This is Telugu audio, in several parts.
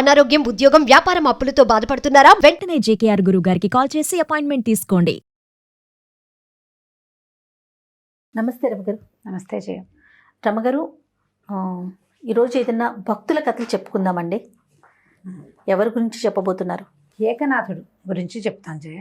అనారోగ్యం, ఉద్యోగం, వ్యాపారం అప్పులతో బాధపడుతున్నారా? వెంటనే జేకేఆర్ గురువు గారికి కాల్ చేసి అపాయింట్మెంట్ తీసుకోండి. నమస్తే రమగారు. నమస్తే జయ. రమగారు, ఈరోజు ఏదైనా భక్తుల కథలు చెప్పుకుందామండి. ఎవరి గురించి చెప్పబోతున్నారు? ఏకనాథుడు గురించి చెప్తాను జయ.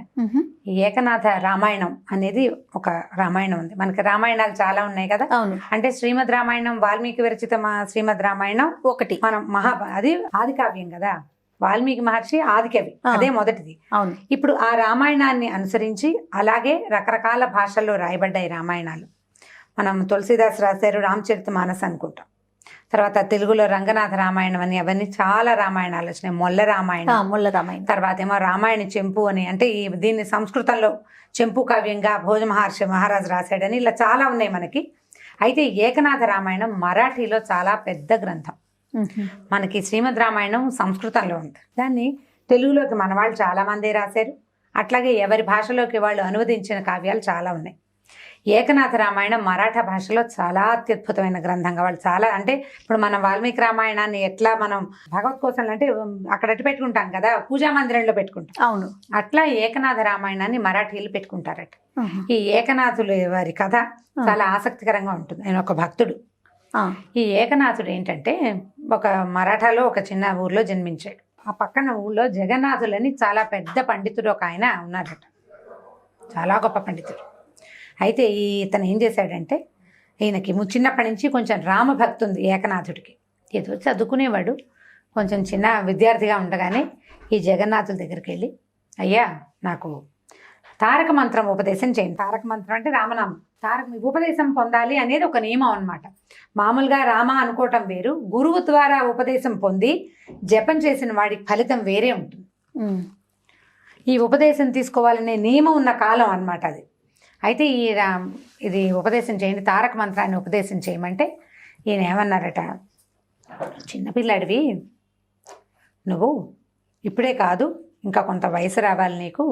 ఈ ఏకనాథ రామాయణం అనేది ఒక రామాయణం ఉంది. మనకి రామాయణాలు చాలా ఉన్నాయి కదా. అవును. అంటే శ్రీమద్ రామాయణం వాల్మీకి విరచిత శ్రీమద్ రామాయణం ఒకటి. మనం అది ఆది కావ్యం కదా. వాల్మీకి మహర్షి ఆది కవి, అదే మొదటిది. అవును. ఇప్పుడు ఆ రామాయణాన్ని అనుసరించి అలాగే రకరకాల భాషల్లో రాయబడ్డాయి రామాయణాలు. మనం తులసీదాస్ రాశారు రామచరిత మానస్ అనుకుంటాం. తర్వాత తెలుగులో రంగనాథ రామాయణం అని అవన్నీ చాలా రామాయణాలు వచ్చినాయి. మొల్ల రామాయణం, తర్వాత ఏమో రామాయణ చెంపు అని, అంటే దీన్ని సంస్కృతంలో చెంపు కావ్యంగా భోజ మహారాజు రాశాడని, ఇలా చాలా ఉన్నాయి మనకి. అయితే ఏకనాథ రామాయణం మరాఠీలో చాలా పెద్ద గ్రంథం. మనకి శ్రీమద్ రామాయణం సంస్కృతంలో ఉంది. దాన్ని తెలుగులోకి మన వాళ్ళు చాలా మంది రాశారు. అట్లాగే ఎవరి భాషలోకి వాళ్ళు అనువదించిన కావ్యాలు చాలా ఉన్నాయి. ఏకనాథ రామాయణం మరాఠా భాషలో చాలా అత్యద్భుతమైన గ్రంథంగా వాళ్ళు చాలా, అంటే ఇప్పుడు మనం వాల్మీకి రామాయణాన్ని ఎట్లా మనం భగవత్ కోసం అంటే అక్కడ పెట్టుకుంటాం కదా, పూజా మందిరంలో పెట్టుకుంటాం. అవును. అట్లా ఏకనాథ రామాయణాన్ని మరాఠీలు పెట్టుకుంటారట. ఈ ఏకనాథులు వారి కథ చాలా ఆసక్తికరంగా ఉంటుంది. ఆయన ఒక భక్తుడు. ఈ ఏకనాథుడు ఏంటంటే ఒక మరాఠాలో ఒక చిన్న ఊర్లో జన్మించాడు. ఆ పక్కన ఊళ్ళో జగన్నాథులని చాలా పెద్ద పండితుడు ఒక ఆయన ఉన్నారట, చాలా గొప్ప పండితుడు. అయితే ఇతను ఏం చేశాడంటే, ఈయనకి చిన్నప్పటి నుంచి కొంచెం రామభక్తి ఉంది ఏకనాథుడికి. ఏదో చదువుకునేవాడు, కొంచెం చిన్న విద్యార్థిగా ఉండగానే ఈ జగన్నాథుల దగ్గరికి వెళ్ళి, అయ్యా నాకు తారక మంత్రం ఉపదేశం చేయండి. తారక మంత్రం అంటే రామనామం. ఉపదేశం పొందాలి అనేది ఒక నియమం అన్నమాట. మామూలుగా రామ అనుకోవటం వేరు, గురువు ద్వారా ఉపదేశం పొంది జపం చేసిన వాడికి ఫలితం వేరే ఉంటుంది. ఈ ఉపదేశం తీసుకోవాలనే నియమం ఉన్న కాలం అన్నమాట అది. అయితే ఇది ఉపదేశం చేయండి, తారక మంత్రాన్ని ఉపదేశం చేయమంటే ఈయన ఏమన్నారట, చిన్నపిల్లాడివి నువ్వు, ఇప్పుడే కాదు ఇంకా కొంత వయసు రావాలి నీకు,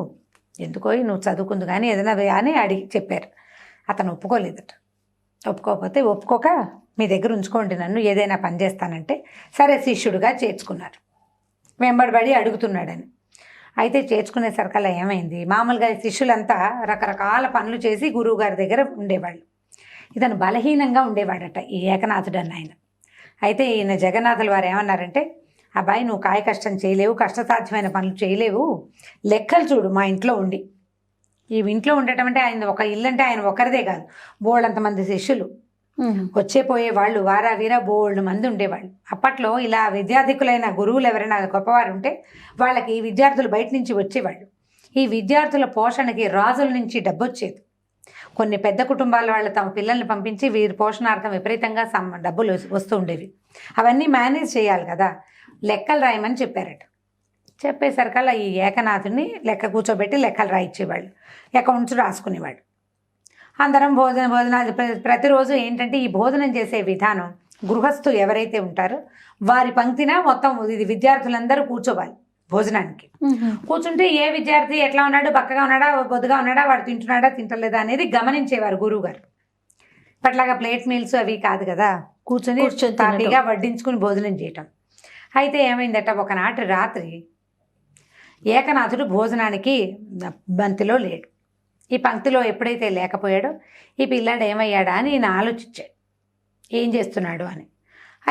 ఎందుకో నువ్వు చదువుకుందు కానీ ఏదైనా అని అడిగి చెప్పారు. అతను ఒప్పుకోలేదట. ఒప్పుకోక మీ దగ్గర ఉంచుకోండి, నన్ను ఏదైనా పని చేస్తానంటే సరే శిష్యుడిగా చేర్చుకున్నారు. వెంబడిబడి అడుగుతున్నాడని. అయితే చేర్చుకునేసరికల్లా ఏమైంది, మామూలుగా శిష్యులంతా రకరకాల పనులు చేసి గురువు గారి దగ్గర ఉండేవాళ్ళు. ఇతను బలహీనంగా ఉండేవాడట ఈ ఏకనాథుడు అన్న ఆయన. అయితే ఈయన జగన్నాథుల వారు ఏమన్నారంటే, అబ్బాయి నువ్వు కాయ కష్టం చేయలేవు, కష్టసాధ్యమైన పనులు చేయలేవు, లెక్కలు చూడు మా ఇంట్లో ఉండి. ఈ ఇంట్లో ఉండటం అంటే ఆయన ఒక ఇల్లు అంటే ఆయన ఒకరిదే కాదు, బోళ్ళంతమంది శిష్యులు వచ్చే పోయే వాళ్ళు వారా వీరా బోల్డ్ మంది ఉండేవాళ్ళు. అప్పట్లో ఇలా విద్యాధికులైన గురువులు ఎవరైనా గొప్పవారు ఉంటే వాళ్ళకి ఈ విద్యార్థులు బయట నుంచి వచ్చేవాళ్ళు. ఈ విద్యార్థుల పోషణకి రాజుల నుంచి డబ్బు వచ్చేది. కొన్ని పెద్ద కుటుంబాల వాళ్ళు తమ పిల్లల్ని పంపించి వీరి పోషణార్థం విపరీతంగా డబ్బులు వస్తూ ఉండేవి. అవన్నీ మేనేజ్ చేయాలి కదా, లెక్కలు రాయమని చెప్పారట. చెప్పేసరికల్లా ఈ ఏకనాథుని లెక్క కూర్చోబెట్టి లెక్కలు రాయించేవాళ్ళు, అకౌంట్స్ రాసుకునేవాళ్ళు. అందరం భోజనాలు ప్రతిరోజు ఏంటంటే ఈ భోజనం చేసే విధానం, గృహస్థు ఎవరైతే ఉంటారో వారి పంక్తిన మొత్తం ఇది విద్యార్థులందరూ కూర్చోవాలి భోజనానికి. కూర్చుంటే ఏ విద్యార్థి ఎట్లా ఉన్నాడు, బక్కగా ఉన్నాడా, బొద్దుగా ఉన్నాడా, వాడు తింటున్నాడా తింటలేదా అనేది గమనించేవారు గురువు గారు. అట్లాగా ప్లేట్ మీల్స్ అవి కాదు కదా, కూర్చొని తాపీగా వడ్డించుకుని భోజనం చేయటం. అయితే ఏమైందట, ఒకనాటి రాత్రి ఏకనాథుడు భోజనానికి బంతిలో లేడు. ఈ పంక్తిలో ఎప్పుడైతే లేకపోయాడో ఈ పిల్లాడు ఏమయ్యాడా అని ఈయన ఆలోచించాడు, ఏం చేస్తున్నాడు అని.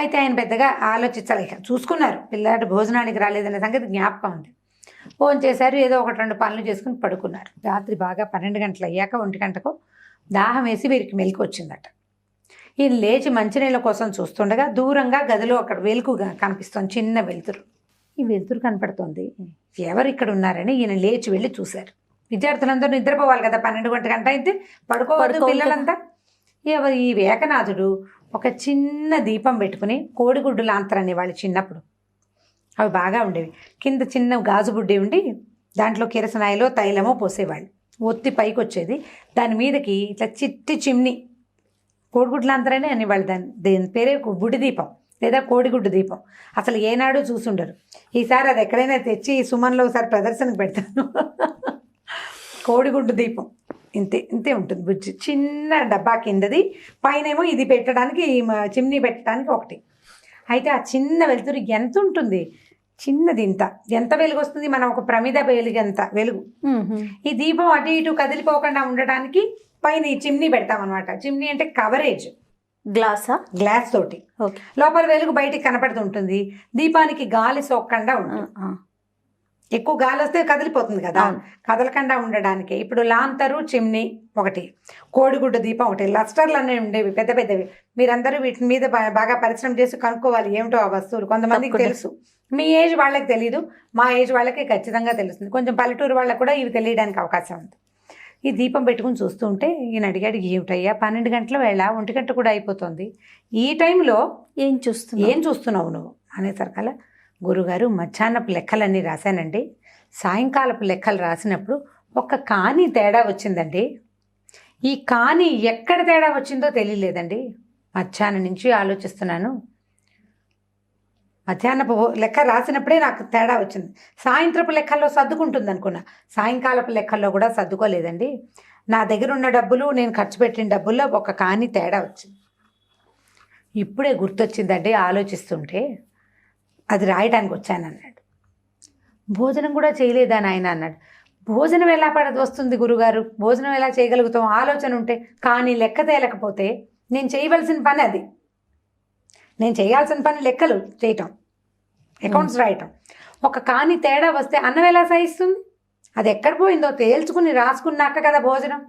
అయితే ఆయన పెద్దగా ఆలోచించలేక చూసుకున్నారు, పిల్లాడు భోజనానికి రాలేదనే సంగతి జ్ఞాపకం ఉంది. ఫోన్ చేశారు, ఏదో 1-2 పనులు చేసుకుని పడుకున్నారు. రాత్రి బాగా 12 గంటలు అయ్యాక 1 గంటకు దాహం వేసి వీరికి మెలకు వచ్చిందట. ఈయన లేచి మంచినీళ్ళ కోసం చూస్తుండగా దూరంగా గదిలో అక్కడ వెలుగు కనిపిస్తుంది, చిన్న వెలుతురు. ఈ వెలుతురు కనపడుతుంది, ఎవరు ఇక్కడ ఉన్నారని ఈయన లేచి వెళ్ళి చూశారు. విద్యార్థులందరూ నిద్రపోవాలి కదా, 12 గంట అయితే పడుకోవాలి పిల్లలంతా. ఈ ఏకనాథుడు ఒక చిన్న దీపం పెట్టుకుని, కోడిగుడ్డు లాంతరని వాళ్ళు చిన్నప్పుడు అవి బాగా ఉండేవి, కింద చిన్న గాజు బుడ్డి ఉండి దాంట్లో కిరసనాయిలో తైలమో పోసేవాళ్ళు, ఒత్తి పైకి వచ్చేది. దాని మీదకి ఇట్లా చిట్టి చిమ్ని, కోడిగుడ్డు లాంతరనే అనేవాళ్ళు, దీని పేరే బుడ్డి దీపం లేదా కోడిగుడ్డు దీపం. అసలు ఏనాడు చూసుండరు. ఈసారి అది ఎక్కడైనా తెచ్చి సుమన్లో ఒకసారి ప్రదర్శనకు పెడతాను. కోడిగుడ్డు దీపం ఇంతే ఉంటుంది, బుజ్జి చిన్న డబ్బా కిందది, పైనేమో ఇది పెట్టడానికి చిమ్నీ పెట్టడానికి ఒకటి. అయితే ఆ చిన్న వెలుతురు ఎంత ఉంటుంది, చిన్నది ఎంత వెలుగు వస్తుంది, మనం ఒక ప్రమిద వెలుగు ఎంత వెలుగు. ఈ దీపం అటు ఇటు కదిలిపోకుండా ఉండటానికి పైన ఈ చిమ్నీ పెడతాం అనమాట. చిమ్నీ అంటే కవరేజ్, గ్లాస్ తోటి ఓకే. లోపల వెలుగు బయటికి కనపడుతుంటుంది. దీపానికి గాలి సోకకుండా ఉంటుంది. ఎక్కువ గాలి వస్తే కదిలిపోతుంది కదా, కదలకుండా ఉండడానికి ఇప్పుడు లాంతరు, చిమ్నీ ఒకటి, కోడిగుడ్డు దీపం ఒకటి, లస్టర్లు అనేవి ఉండేవి పెద్ద పెద్దవి. మీరందరూ వీటి మీద బాగా పరిశ్రమ చేసి కనుక్కోవాలి ఏమిటో ఆ వస్తువులు. కొంతమందికి తెలుసు, మీ ఏజ్ వాళ్ళకి తెలీదు, మా ఏజ్ వాళ్ళకి ఖచ్చితంగా తెలుస్తుంది. కొంచెం పల్లెటూరు వాళ్ళకి కూడా ఇవి తెలియడానికి అవకాశం ఉంది. ఈ దీపం పెట్టుకుని చూస్తూ ఉంటే ఈయన అడిగాడు, ఏమిటయ్యా 12 గంటల వేళ, 1 గంట కూడా అయిపోతుంది, ఈ టైంలో ఏం చూస్తున్నావు నువ్వు అనేసరికల్లా, గురుగారు మధ్యాహ్నపు లెక్కలన్నీ రాశానండి, సాయంకాలపు లెక్కలు రాసినప్పుడు ఒక కాని తేడా వచ్చిందండి. ఈ కాని ఎక్కడ తేడా వచ్చిందో తెలియలేదండి, మధ్యాహ్నం నుంచి ఆలోచిస్తున్నాను. మధ్యాహ్నపు లెక్క రాసినప్పుడే నాకు తేడా వచ్చింది. సాయంత్రపు లెక్కల్లో సర్దుకుంటుంది అనుకున్నా, సాయంకాలపు లెక్కల్లో కూడా సర్దుకోలేదండి. నా దగ్గర ఉన్న డబ్బులు, నేను ఖర్చు పెట్టిన డబ్బుల్లో ఒక కాని తేడా వచ్చింది. ఇప్పుడే గుర్తొచ్చిందండి ఆలోచిస్తుంటే, అది రాయడానికి వచ్చానన్నాడు. భోజనం కూడా చేయలేదా నాయన అన్నాడు. భోజనం ఎలా వస్తుంది గురుగారు, భోజనం ఎలా చేయగలుగుతాం, ఆలోచన ఉంటే. కానీ లెక్క తేలకపోతే నేను చేయవలసిన పని అది, నేను చేయాల్సిన పని లెక్కలు చేయటం, అకౌంట్స్ రాయటం. ఒక కాని తేడా వస్తే అన్నం ఎలా సహిస్తుంది? అది ఎక్కడ పోయిందో తేల్చుకుని రాసుకున్నాక కదా భోజనం.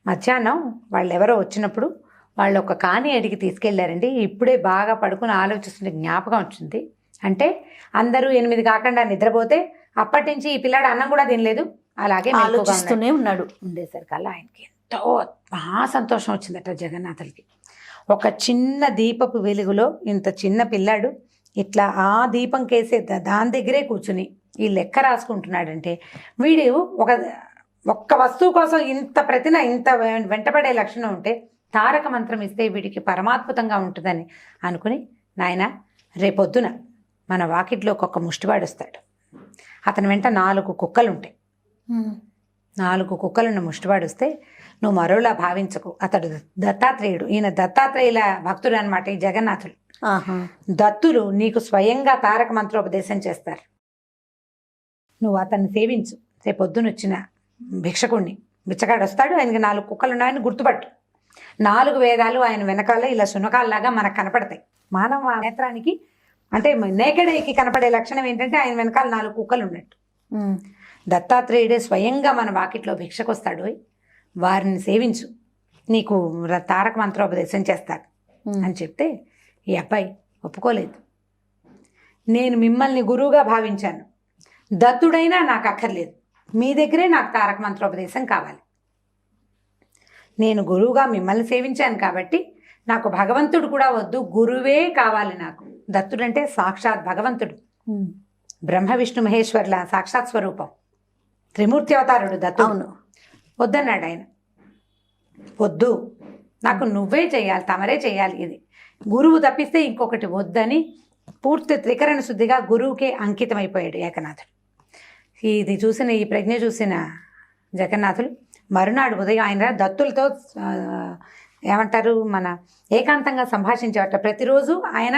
మధ్యాహ్నం వాళ్ళు ఎవరో వచ్చినప్పుడు వాళ్ళు ఒక కాని అడిగి తీసుకెళ్లారండి. ఇప్పుడే బాగా పడుకుని ఆలోచిస్తుంటే జ్ఞాపకం వచ్చింది. అంటే అందరూ 8 కాకుండా నిద్రపోతే అప్పటి నుంచి ఈ పిల్లాడు అన్నం కూడా తినలేదు, అలాగే ఆలోచిస్తూనే ఉన్నాడు. ఉండేసరికల్లా ఆయనకి ఎంతో మహా సంతోషం వచ్చిందట జగన్నాథులకి. ఒక చిన్న దీపపు వెలుగులో ఇంత చిన్న పిల్లాడు ఇట్లా ఆ దీపం కేసే దాని దగ్గరే కూర్చుని ఈ లెక్క రాసుకుంటున్నాడంటే, వీడు ఒక్క వస్తువు కోసం ఇంత వెంటపడే లక్షణం ఉంటే, తారక మంత్రం ఇస్తే వీడికి పరమాద్భుతంగా ఉంటుందని అనుకుని, నాయన రేపొద్దున మన వాకిట్లో ఒక్కొక్క ముష్టివాడు వస్తాడు, అతని వెంట 4 కుక్కలు ఉంటాయి. 4 కుక్కలున్న ముష్టివాడు వస్తే నువ్వు మరోలా భావించకు, అతడు దత్తాత్రేయుడు. ఈయన దత్తాత్రేయుల భక్తుడు అనమాట ఈ జగన్నాథులు. దత్తులు నీకు స్వయంగా తారక మంత్రోపదేశం చేస్తారు. నువ్వు అతన్ని సేవించు. రేపొద్దున వచ్చిన భిక్షకుణ్ణి, బిచ్చగాడు వస్తాడు, ఆయనకి 4 కుక్కలు ఉన్నాయని గుర్తుపట్టు. 4 వేదాలు ఆయన వెనకాల ఇలా శునకాల్లాగా మనకు కనపడతాయి. మానవ నేత్రానికి అంటే నేకెడేకి కనపడే లక్షణం ఏంటంటే ఆయన వెనకాల 4 కుక్కలు ఉన్నట్టు. దత్తాత్రేయుడే స్వయంగా మన వాకిట్లో భిక్షకొస్తాడు, వారిని సేవించు, నీకు తారక మంత్రోపదేశం చేస్తాడు అని చెప్తే ఈ అబ్బాయి ఒప్పుకోలేదు. నేను మిమ్మల్ని గురువుగా భావించాను, దత్తుడైనా నాకు అక్కర్లేదు, మీ దగ్గరే నాకు తారక మంత్రోపదేశం కావాలి. నేను గురువుగా మిమ్మల్ని సేవించాను కాబట్టి నాకు భగవంతుడు కూడా వద్దు, గురువే కావాలి నాకు. దత్తుడంటే సాక్షాత్ భగవంతుడు, బ్రహ్మ విష్ణు మహేశ్వర్ల సాక్షాత్ స్వరూపం, త్రిమూర్తి అవతారుడు దత్తుడు. వద్దన్నాడు ఆయన. వద్దు, నాకు నువ్వే చేయాలి, తమరే చేయాలి, ఇది గురువు తప్పిస్తే ఇంకొకటి వద్దని పూర్తి త్రికరణ శుద్ధిగా గురువుకే అంకితం అయిపోయాడు ఏకనాథుడు. ఇది చూసిన, ఈ ప్రజ్ఞ చూసిన జగన్నాథులు మరునాడు ఉదయం ఆయన దత్తులతో ఏమంటారు మన ఏకాంతంగా సంభాషించేవాట. ప్రతిరోజు ఆయన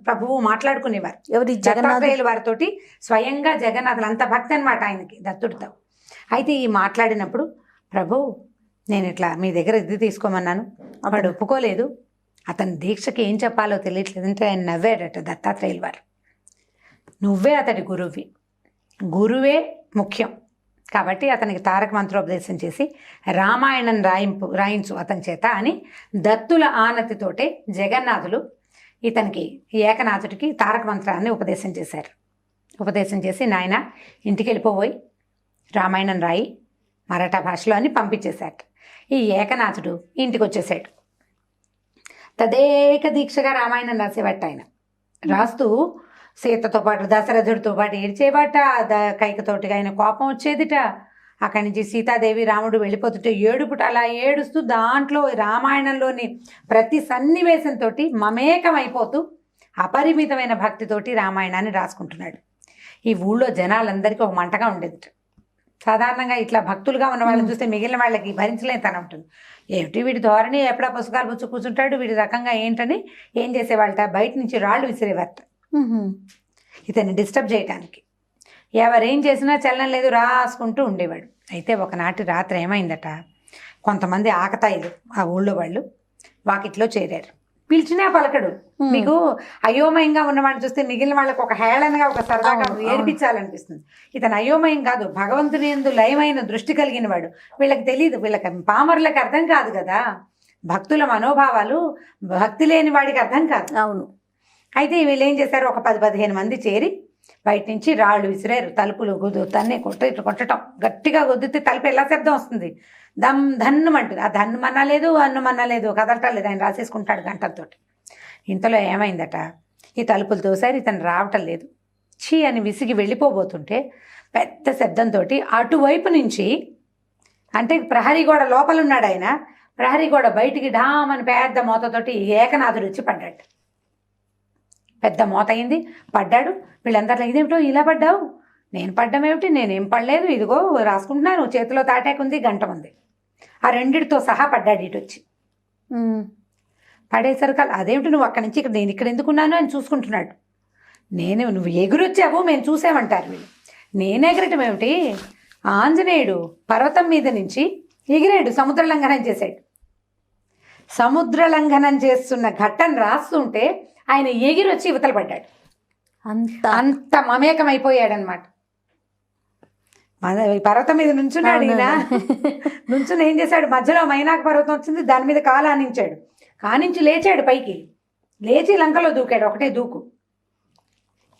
ప్రభువు మాట్లాడుకునేవారు. ఎవరి దత్తాత్రేయుల వారితోటి స్వయంగా జగన్నాథులు, అంత భక్తి అనమాట ఆయనకి దత్తుడితో. అయితే ఈ మాట్లాడినప్పుడు, ప్రభు నేను ఇట్లా మీ దగ్గర ఇది తీసుకోమన్నాను, వాడు ఒప్పుకోలేదు, అతని దీక్షకి ఏం చెప్పాలో తెలియట్లేదు అంటే ఆయన నవ్వాడట దత్తాత్రేయుల వారు. నువ్వే అతడి గురువి, గురువే ముఖ్యం కాబట్టి అతనికి తారక మంత్రోపదేశం చేసి రామాయణం రాయించు అతని చేత అని దత్తుల ఆనతితోటే జగన్నాథులు ఇతనికి ఏకనాథుడికి తారక మంత్రాన్ని ఉపదేశం చేశారు. ఉపదేశం చేసి, నాయన ఇంటికి వెళ్ళిపోయి రామాయణం రాయి మరాఠా భాషలో అని పంపించేశాడు. ఈ ఏకనాథుడు ఇంటికి వచ్చేసాడు. తదేక దీక్షగా రామాయణం రాసేవాట. ఆయన రాస్తూ సీతతో పాటు దశరథుడితో పాటు ఏడ్చేవాట. కైకతోటిగా ఆయన కోపం వచ్చేదిట. అక్కడి నుంచి సీతాదేవి రాముడు వెళ్ళిపోతుంటే ఏడుపుట, అలా ఏడుస్తూ దాంట్లో రామాయణంలోని ప్రతి సన్నివేశంతో మమేకమైపోతూ అపరిమితమైన భక్తితోటి రామాయణాన్ని రాసుకుంటున్నాడు. ఈ ఊళ్ళో జనాలందరికీ ఒక మంటగా ఉండేది. సాధారణంగా ఇట్లా భక్తులుగా ఉన్న వాళ్ళని చూస్తే మిగిలిన వాళ్ళకి భరించలేని తన ఉంటుంది. ఏమిటి వీడి ధోరణి, ఎప్పుడా పుస్తకాలు పుచ్చుకు కూర్చుంటాడు, వీడి రకంగా ఏంటని ఏం చేసేవాళ్ళట, బయట నుంచి రాళ్ళు విసిరేవారట. ఇతన్ని డిస్టర్బ్ చేయడానికి. ఎవరేం చేసినా చలనం లేదు, రాసుకుంటూ ఉండేవాడు. అయితే ఒకనాటి రాత్రి ఏమైందట, కొంతమంది ఆకతాయిలు ఆ ఊళ్ళో వాళ్ళు వాకిట్లో చేరారు. పిలిచినా పలకడు. మీకు అయోమయంగా ఉన్నవాడిని చూస్తే మిగిలిన వాళ్ళకి ఒక హేళనగా, ఒక సరదాగా ఏడిపించాలనిపిస్తుంది. ఇతను అయోమయం కాదు, భగవంతుని యందు లయమైన దృష్టి కలిగిన వాడు. వీళ్ళకి తెలియదు, వీళ్ళకి పామరులకు అర్థం కాదు కదా భక్తుల మనోభావాలు. భక్తి లేని వాడికి అర్థం కాదు. అవును. అయితే వీళ్ళు ఏం చేశారు, ఒక 10-15 మంది చేరి బయట నుంచి రాళ్ళు విసిరారు. తలుపులు తన్ని కొట్టడం, గట్టిగా గుద్దితే తలుపు ఎలా శబ్దం వస్తుంది, దమ్ ధన్నుమంటుంది. ఆ ధన్నుమన్నా లేదు, అన్నుమన్నా లేదు, కదలటం లేదు. ఆయన రాసేసుకుంటాడు గంటలతో. ఇంతలో ఏమైందట, ఈ తలుపులు తోసారి, ఇతను రావటం లేదు. ఛీ అని విసిగి వెళ్ళిపోబోతుంటే పెద్ద శబ్దంతో అటువైపు నుంచి, అంటే ప్రహరీ గోడ లోపల ఉన్నాడు ఆయన, ప్రహరీ గోడ బయటికి ఢామని పెద్ద మోతతోటి ఏకనాథుడు వచ్చి పడ్డాడు. పెద్ద మోత అయింది, పడ్డాడు. వీళ్ళందరిలో ఇదేమిటో ఇలా పడ్డావు, నేను పడ్డం ఏమిటి, నేనేం పడలేదు, ఇదిగో రాసుకుంటున్నాను, చేతిలో తాటాకుంది, గంట ఉంది. ఆ రెండిటితో సహా పడ్డాడు ఇటు వచ్చి. పడేసరికి అదేమిటి నువ్వు అక్కడి నుంచి ఇక్కడ, నేను ఇక్కడ ఎందుకున్నాను అని చూసుకుంటున్నాడు. నువ్వు ఎగురొచ్చావు, మేము చూసామంటారు వీళ్ళు. నేను ఎగరటం ఏమిటి, ఆంజనేయుడు పర్వతం మీద నుంచి ఎగిరాడు, సముద్ర లంఘనం చేశాడు. సముద్ర లంఘనం చేస్తున్న ఘట్టం రాస్తుంటే ఆయన ఎగిరొచ్చి ఇవతల పడ్డాడు. అంత మమేకం అయిపోయాడనమాట. పర్వతం మీద నుంచున్నాడు ఈయన. నుంచుని ఏం చేశాడు, మధ్యలో మైనాక పర్వతం వచ్చింది, దాని మీద కాలు ఆనించాడు. కానించి లేచాడు పైకి, లేచి లంకలో దూకాడు, ఒకటే దూకు.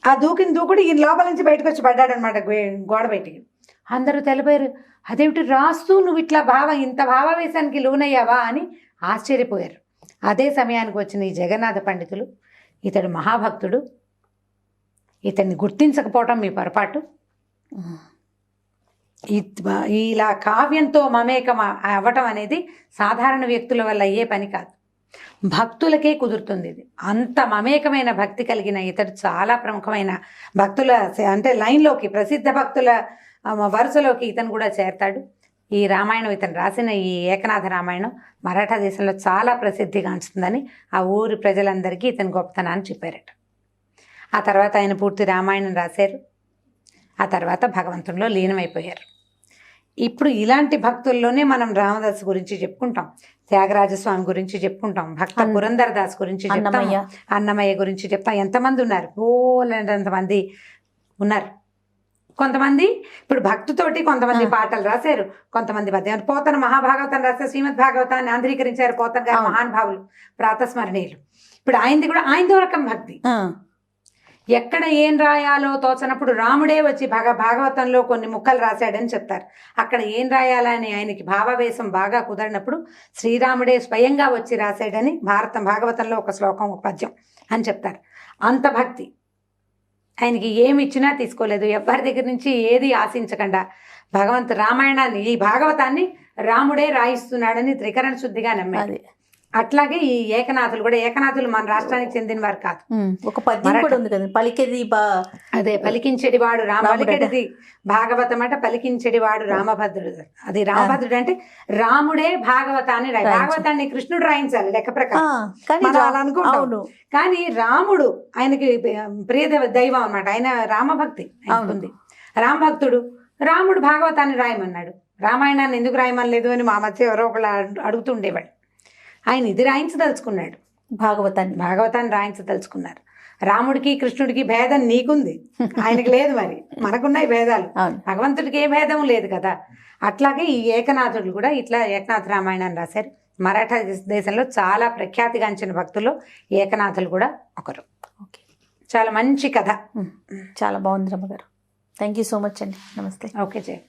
ఆ దూకిన దూకుడు ఈయన లోపల నుంచి బయటకు వచ్చి పడ్డాడు అనమాట, గోడ బయటికి. అందరూ తెలిపారు, అదేమిటి రాస్తూ నువ్వు ఇట్లా ఇంత భావావేశానికి లోనయ్యావా అని ఆశ్చర్యపోయారు. అదే సమయానికి వచ్చిన ఈ జగన్నాథ పండితులు, ఇతడు మహాభక్తుడు, ఇతన్ని గుర్తించకపోవటం మీ పొరపాటు, ఇలా కావ్యంతో మమేకం అవ్వటం అనేది సాధారణ వ్యక్తుల వల్ల అయ్యే పని కాదు, భక్తులకే కుదురుతుంది ఇది. అంత మమేకమైన భక్తి కలిగిన ఇతడు చాలా ప్రముఖమైన భక్తుల, అంటే లైన్లోకి, ప్రసిద్ధ భక్తుల వరుసలోకి ఇతను కూడా చేరతాడు. ఈ రామాయణం, ఇతను రాసిన ఈ ఏకనాథ రామాయణం మరాఠా దేశంలో చాలా ప్రసిద్ధిగాంచుతుందని ఆ ఊరి ప్రజలందరికీ ఇతని గొప్పతనాన్ని చెప్పారట. ఆ తర్వాత ఆయన పూర్తి రామాయణం రాశారు. ఆ తర్వాత భగవంతునిలో లీనమైపోయారు. ఇప్పుడు ఇలాంటి భక్తుల్లోనే మనం రామదాస్ గురించి చెప్పుకుంటాం, త్యాగరాజస్వామి గురించి చెప్పుకుంటాం, భక్త పురంధరదాస్ గురించి చెప్తాం, అన్నమయ్య గురించి చెప్తాం. ఎంతమంది ఉన్నారు, పోలంతమంది ఉన్నారు. కొంతమంది ఇప్పుడు భక్తితోటి కొంతమంది పాటలు రాశారు, కొంతమంది పద్యం. పోతన మహాభాగవతం రాశారు, శ్రీమద్ భాగవతాన్ని ఆంధ్రీకరించారు పోతన గారు, మహానుభావులు, ప్రాతస్మరణీయులు. ఇప్పుడు ఆయనదో రకం భక్తి. ఎక్కడ ఏం రాయాలో తోచనప్పుడు రాముడే వచ్చి భాగవతంలో కొన్ని ముక్కలు రాశాడని చెప్తారు. అక్కడ ఏం రాయాలని ఆయనకి భావావేశం బాగా కుదరినప్పుడు శ్రీరాముడే స్వయంగా వచ్చి రాశాడని భాగవతంలో ఒక శ్లోకం, ఒక పద్యం అని చెప్తారు. అంత భక్తి. ఆయనకి ఏమి ఇచ్చినా తీసుకోలేదు, ఎవరి దగ్గర నుంచి ఏది ఆశించకుండా రామాయణాన్ని, ఈ భాగవతాన్ని రాముడే రాయిస్తున్నాడని త్రికరణ శుద్ధిగా నమ్మారు. అట్లాగే ఈ ఏకనాథులు కూడా, ఏకనాథులు మన రాష్ట్రానికి చెందిన వారు కాదు. ఒక పద్యం కూడా ఉంది కదా, పలికేది అదే పలికించెడివాడు పలికెడిది భాగవతం అంటే పలికించెడివాడు రామభద్రుడు. అది రామభద్రుడు అంటే రాముడే భాగవతాన్ని భాగవతాన్ని కృష్ణుడు రాయించాలి లెక్క ప్రకారం అలా అనుకుంటాం. కానీ రాముడు ఆయనకి ప్రియ దైవం అన్నమాట, ఆయన రామభక్తి ఉంది, రామభక్తుడు. రాముడు భాగవతాన్ని రాయమన్నాడు, రామాయణాన్ని ఎందుకు రాయమనలేదు అని మా మధ్య ఎవరో ఒకళ్ళు అడుగుతుండేవాడు. ఆయన ఇది రాయించదలుచుకున్నాడు, భాగవతాన్ని రాయించదలుచుకున్నారు. రాముడికి కృష్ణుడికి భేదం నీకుంది, ఆయనకి లేదు. మరి మనకున్నాయి భేదాలు, భగవంతుడికి ఏ భేదం లేదు కదా. అట్లాగే ఈ ఏకనాథుడు కూడా ఇట్లా ఏకనాథ రామాయణాన్ని రాశారు. మరాఠా దేశంలో చాలా ప్రఖ్యాతిగాంచిన భక్తులు ఏకనాథులు కూడా ఒకరు. చాలా మంచి కథ, చాలా బాగుంది రమ్మగారు. థ్యాంక్ యూ సో మచ్ అండి. నమస్తే. ఓకే జయ.